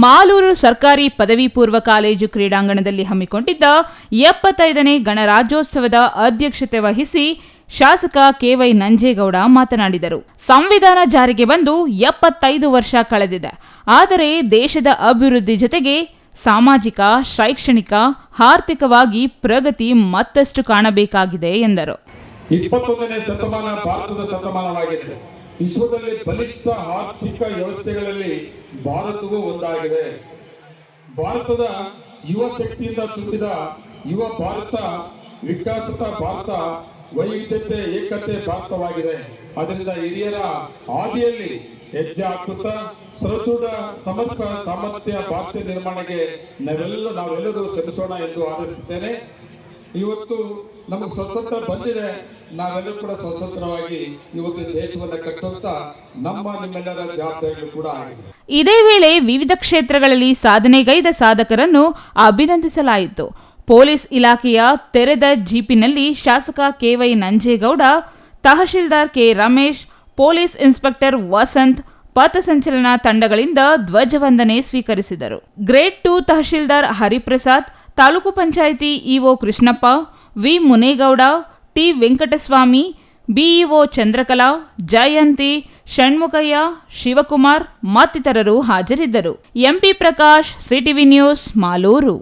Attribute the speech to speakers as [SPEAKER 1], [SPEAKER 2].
[SPEAKER 1] ಮಾಲೂರು ಸರ್ಕಾರಿ ಪದವಿ ಪೂರ್ವ ಕಾಲೇಜು ಕ್ರೀಡಾಂಗಣದಲ್ಲಿ ಹಮ್ಮಿಕೊಂಡಿದ್ದ 75ನೇ ಗಣರಾಜ್ಯೋತ್ಸವದ ಅಧ್ಯಕ್ಷತೆ ವಹಿಸಿ ಶಾಸಕ ಕೆವೈ ನಂಜೇಗೌಡ ಮಾತನಾಡಿದರು. ಸಂವಿಧಾನ ಜಾರಿಗೆ ಬಂದು 75 ವರ್ಷ ಕಳೆದಿದೆ. ಆದರೆ ದೇಶದ ಅಭಿವೃದ್ಧಿ ಜೊತೆಗೆ ಸಾಮಾಜಿಕ, ಶೈಕ್ಷಣಿಕ, ಆರ್ಥಿಕವಾಗಿ ಪ್ರಗತಿ ಮತ್ತಷ್ಟು ಕಾಣಬೇಕಾಗಿದೆ ಎಂದರು.
[SPEAKER 2] 21ನೇ ಶತಮಾನ ಭಾರತದ ಶತಮಾನವಾಗಿದೆ. ವಿಶ್ವದಲ್ಲಿ ಬಲಿಷ್ಠ ಆರ್ಥಿಕ ವ್ಯವಸ್ಥೆಗಳಲ್ಲಿ ಭಾರತವೂ ಒಂದಾಗಿದೆ. ಭಾರತದ ಯುವ ಶಕ್ತಿಯಿಂದ ತುಂಬಿದ ಯುವ ಭಾರತ, ವಿಕಾಸದ ಭಾರತ, ವೈವಿಧ್ಯತೆ ಏಕತೆ ಭಾರತವಾಗಿದೆ. ಅದರಿಂದ ಹಿರಿಯರ ಹಾದಿಯಲ್ಲಿ ಹೆಜ್ಜೆ ಹಾಕುತ್ತಾ ಸದೃಢ ಸಮರ್ಥ ಸಾಮರ್ಥ್ಯ ಭಾರತ ನಿರ್ಮಾಣಕ್ಕೆ ನಾವೆಲ್ಲರೂ ಶ್ರಮಿಸೋಣ ಎಂದು ಆಶಿಸುತ್ತೇನೆ. ಇವತ್ತು ನಮಗೆ ಸ್ವತಂತ್ರ ಬಂದಿದೆ, ನಾವೆಲ್ಲರೂ ಕೂಡ ಸ್ವತಂತ್ರವಾಗಿ ಇವತ್ತು ದೇಶವನ್ನು ಕಟ್ಟುವಂತ ನಿಮ್ಮೆಲ್ಲರ ಜವಾಬ್ದಾರಿಗಳು ಕೂಡ ಆಗಿದೆ.
[SPEAKER 1] ಇದೇ ವೇಳೆ ವಿವಿಧ ಕ್ಷೇತ್ರಗಳಲ್ಲಿ ಸಾಧನೆಗೈದ ಸಾಧಕರನ್ನು ಅಭಿನಂದಿಸಲಾಯಿತು. ಪೊಲೀಸ್ ಇಲಾಖೆಯ ತೆರೆದ ಜೀಪಿನಲ್ಲಿ ಶಾಸಕ KY Nanjegowda, tahsildar K Ramesh, police inspector Vasanth, ಪಥಸಂಚಲನ ತಂಡಗಳಿಂದ ಧ್ವಜವಂದನೆ ಸ್ವೀಕರಿಸಿದರು. Grade 2 tahsildar Hariprasad, taluk panchayat EO Krishnappa, V Munegowda, T Venkataswamy, BEO Chandrakala, Jayanthi, Shanmukhaiah, Shivakumar ಮತ್ತಿತರರು ಹಾಜರಿದ್ದರು. MP Prakash, CTV news, Malur.